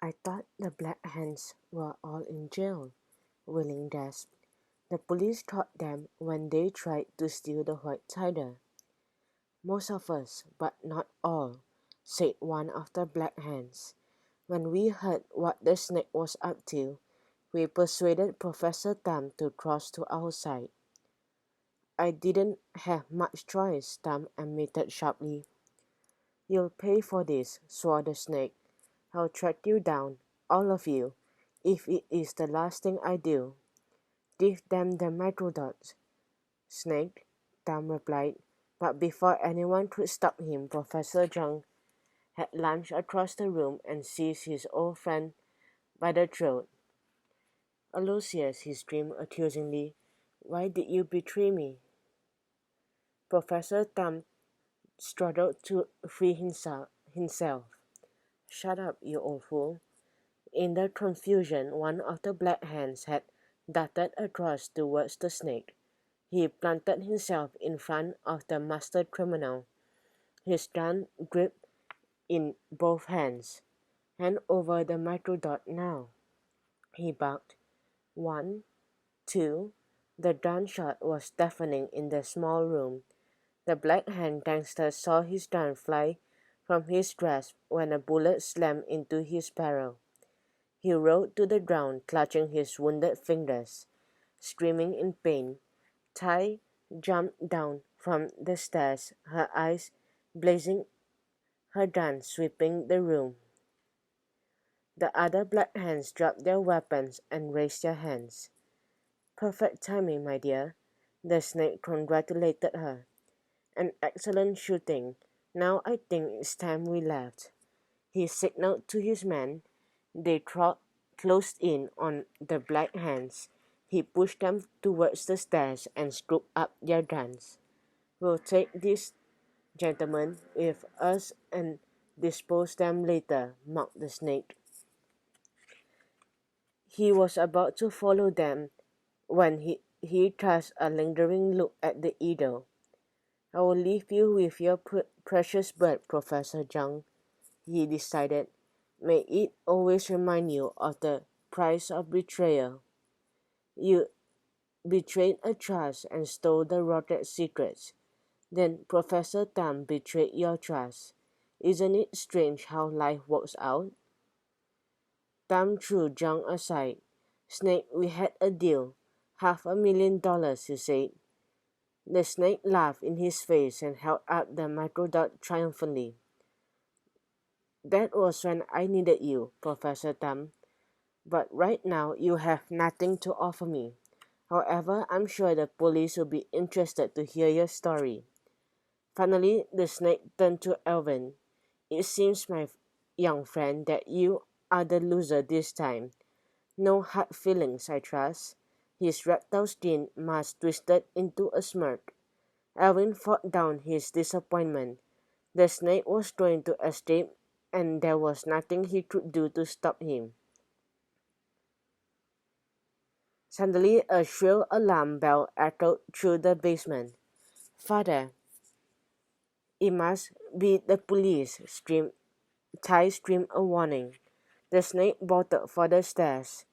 I thought the Black Hands were all in jail, Willing gasped. The police caught them when they tried to steal the White Tiger. Most of us, but not all, said one of the Black Hands. When we heard what the snake was up to, we persuaded Professor Tam to cross to our side. I didn't have much choice, Tam admitted sharply. You'll pay for this, swore the snake. I'll track you down, all of you, if it is the last thing I do. Give them the microdots. Snake, Tam replied, but before anyone could stop him, Professor Zhang had lunged across the room and seized his old friend by the throat. Aloysius, he screamed accusingly, why did you betray me? Professor Tam struggled to free himself. Shut up, you old fool. In the confusion, one of the Black Hands had darted across towards the snake. He planted himself in front of the master criminal, his gun gripped in both hands. Hand over the microdot now, he barked. 1, 2. The gunshot was deafening in the small room. The Black Hand gangster saw his gun fly from his grasp when a bullet slammed into his barrel. He rolled to the ground, clutching his wounded fingers. Screaming in pain, Tai jumped down from the stairs, her eyes blazing, her gun sweeping the room. The other Black Hands dropped their weapons and raised their hands. Perfect timing, my dear, the snake congratulated her. An excellent shooting. Now I think it's time we left. He signaled to his men. They closed in on the Black Hands. He pushed them towards the stairs and scooped up their guns. We'll take these gentlemen with us and dispose them later, mocked the snake. He was about to follow them when he cast a lingering look at the eagle. I will leave you with your precious bird, Professor Zhang, he decided. May it always remind you of the price of betrayal. You betrayed a trust and stole the rocket secrets. Then Professor Tam betrayed your trust. Isn't it strange how life works out? Tam threw Zhang aside. Snake, we had a deal. $500,000, he said. The snake laughed in his face and held up the microdot triumphantly. That was when I needed you, Professor Tam. But right now you have nothing to offer me. However, I'm sure the police will be interested to hear your story. Finally, the snake turned to Alvin. It seems, my young friend, that you are the loser this time. No hard feelings, I trust. His reptile skin mask twisted into a smirk. Alvin fought down his disappointment. The snake was trying to escape, and there was nothing he could do to stop him. Suddenly, a shrill alarm bell echoed through the basement. Father, it must be the police, Tai screamed a warning. The snake bolted for the stairs.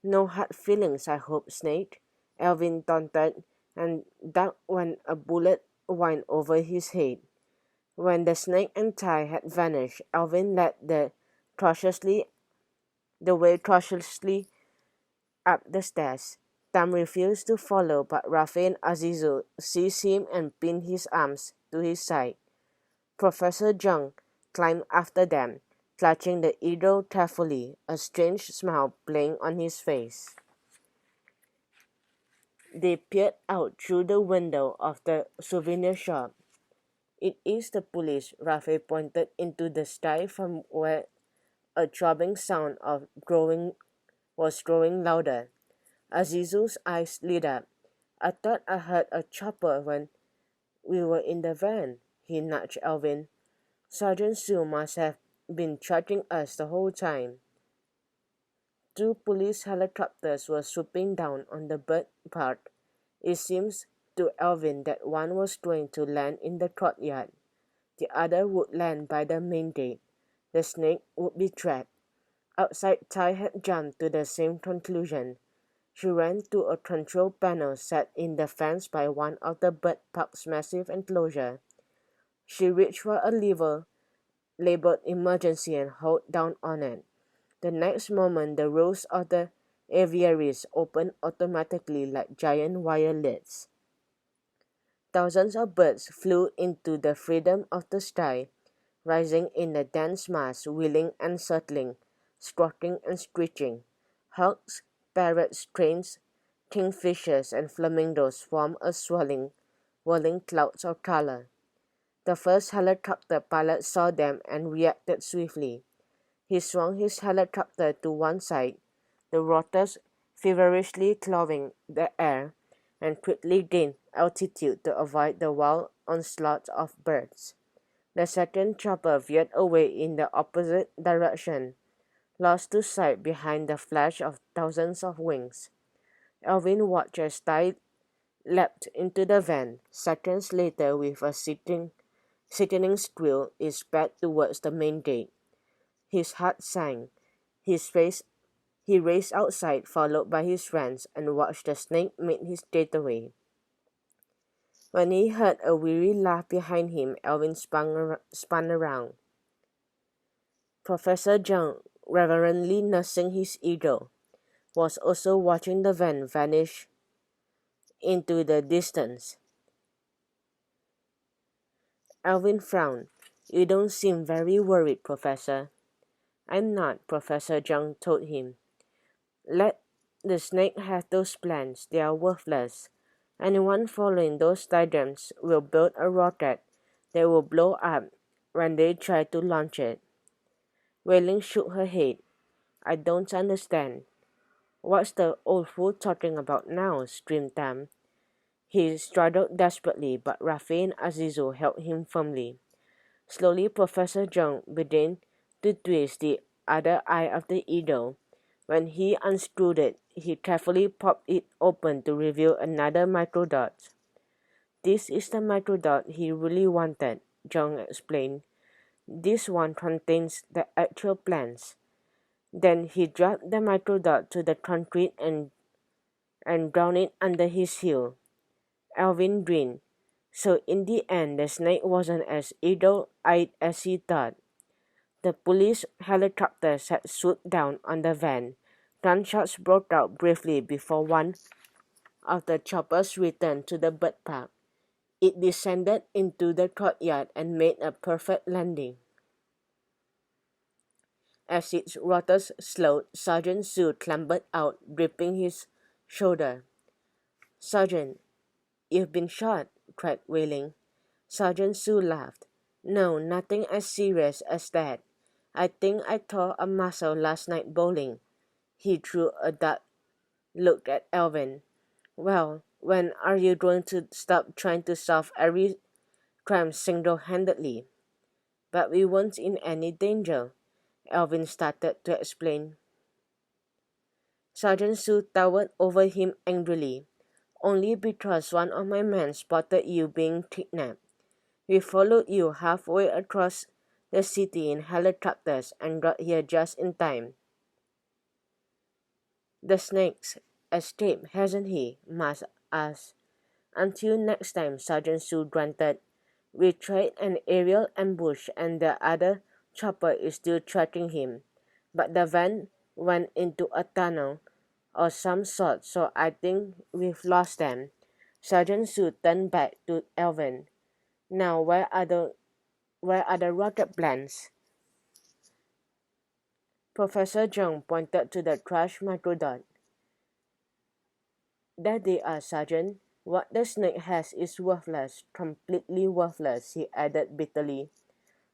No hard feelings, I hope, Snake, Alvin taunted, and ducked when a bullet whined over his head. When the snake and Tai had vanished, Alvin led the way cautiously up the stairs. Tam refused to follow, but Rafe and Azizu seized him and pinned his arms to his side. Professor Zhang climbed after them, clutching the eagle carefully, a strange smile playing on his face. They peered out through the window of the souvenir shop. It is the police, Rafe pointed into the sky from where a throbbing sound was growing louder. Azizu's eyes lit up. I thought I heard a chopper when we were in the van, he nudged Alvin. Sergeant Sue must have been tracking us the whole time. 2 police helicopters were swooping down on the bird park. It seems to Alvin that one was going to land in the courtyard. The other would land by the main gate. The snake would be trapped. Outside, Tai had jumped to the same conclusion. She ran to a control panel set in the fence by one of the bird park's massive enclosure. She reached for a lever labeled emergency and held down on it. The next moment, the rows of the aviaries opened automatically like giant wire lids. Thousands of birds flew into the freedom of the sky, rising in a dense mass, wheeling and circling, squawking and screeching. Hawks, parrots, cranes, kingfishers, and flamingos formed a whirling clouds of color. The first helicopter pilot saw them and reacted swiftly. He swung his helicopter to one side, the rotors feverishly clawing the air, and quickly gained altitude to avoid the wild onslaught of birds. The second chopper veered away in the opposite direction, lost to sight behind the flash of thousands of wings. Alvin watched as Tai leapt into the van. Seconds later, with a sickening squeal, it sped towards the main gate. His heart sank. He raced outside, followed by his friends, and watched the snake make his getaway. When he heard a weary laugh behind him, Alvin spun around. Professor Young, reverently nursing his eagle, was also watching the van vanish into the distance. Alvin frowned. "You don't seem very worried, Professor." "I'm not," Professor Young told him. "Let the snake have those plans. They are worthless. Anyone following those diagrams will build a rocket that will blow up when they try to launch it." Wailing shook her head. "I don't understand." "What's the old fool talking about now?" screamed Tam. He struggled desperately, but Rafi and Azizu held him firmly. Slowly, Professor Young began to twist the other eye of the eagle. When he unscrewed it, he carefully popped it open to reveal another microdot. "This is the microdot he really wanted," Young explained. "This one contains the actual plans." Then he dropped the microdot to the concrete and ground it under his heel. Alvin grinned. So in the end, the snake wasn't as eagle-eyed as he thought. The police helicopters had swooped down on the van. Gunshots broke out briefly before one of the choppers returned to the bird park. It descended into the courtyard and made a perfect landing. As its rotors slowed, Sergeant Sue clambered out, gripping his shoulder. "Sergeant, you've been shot," cried Wailing. Sergeant Sue laughed. "No, nothing as serious as that. I think I tore a muscle last night bowling." He threw a dark look at Alvin. "Well, when are you going to stop trying to solve every crime single-handedly?" "But we weren't in any danger," Alvin started to explain. Sergeant Sue towered over him angrily. "Only because one of my men spotted you being kidnapped. We followed you halfway across the city in helicopters and got here just in time." "The snake's escaped, hasn't he?" Mas asked. "Until next time," Sergeant Sue grunted. "We tried an aerial ambush and the other chopper is still tracking him. But the van went into a tunnel or some sort, so I think we've lost them." Sergeant Sue turned back to Alvin. "Now where are the rocket plans?" Professor Young pointed to the crashed microdot. "There they are, Sergeant. What the snake has is worthless, completely worthless," he added bitterly.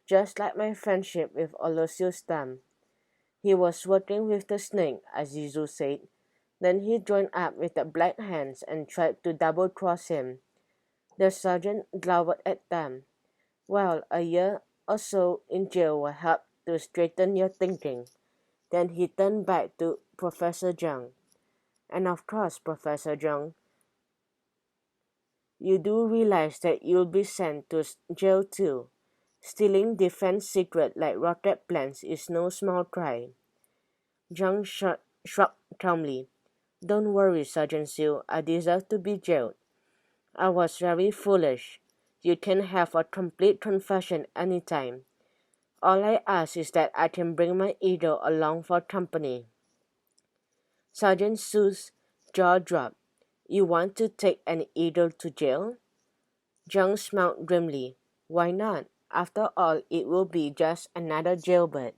"Just like my friendship with Aloysius Tam. He was working with the snake," Azizu said. "Then he joined up with the Black Hands and tried to double-cross him." The sergeant glowered at Tam. "Well, a year or so in jail will help to straighten your thinking." Then he turned back to Professor Young. "And of course, Professor Young, you do realize that you'll be sent to jail too. Stealing defense secret like rocket plans is no small crime." Zhang shrugged calmly. Don't worry, Sergeant Sue. I deserve to be jailed. I was very foolish. You can have a complete confession anytime. All I ask is that I can bring my eagle along for company. Sergeant Sue's jaw dropped. You want to take an eagle to jail? Zhang smiled grimly. Why not? After all, it will be just another jailbird.